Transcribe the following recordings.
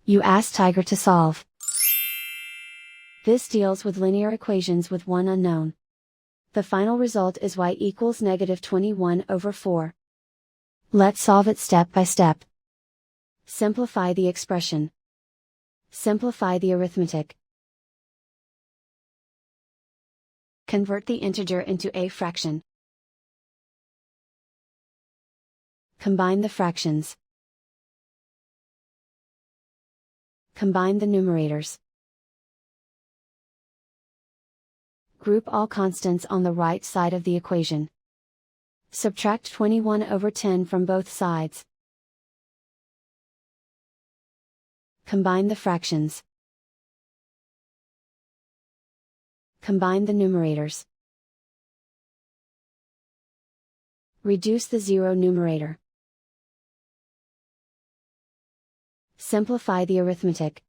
You ask Tiger to solve. This deals with linear equations with one unknown. The final result is y equals -21/4. Let's solve it step by step. Simplify the expression. Simplify the arithmetic. Convert the integer into a fraction. Combine the fractions. Combine the numerators. Group all constants on the right side of the equation. Subtract 21/10 from both sides. Combine the fractions. Combine the numerators. Reduce the zero numerator. Simplify the arithmetic.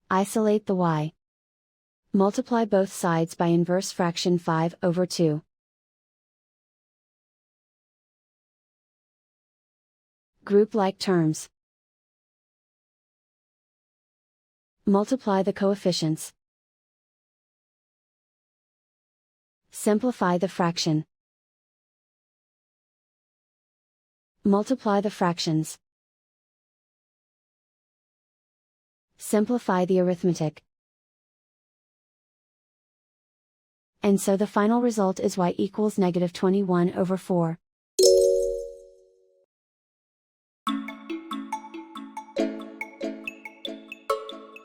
Isolate the y. Multiply both sides by inverse fraction 5/2. Group like terms. Multiply the coefficients. Simplify the fraction. Multiply the fractions. Simplify the arithmetic. And so the final result is y equals -21/4.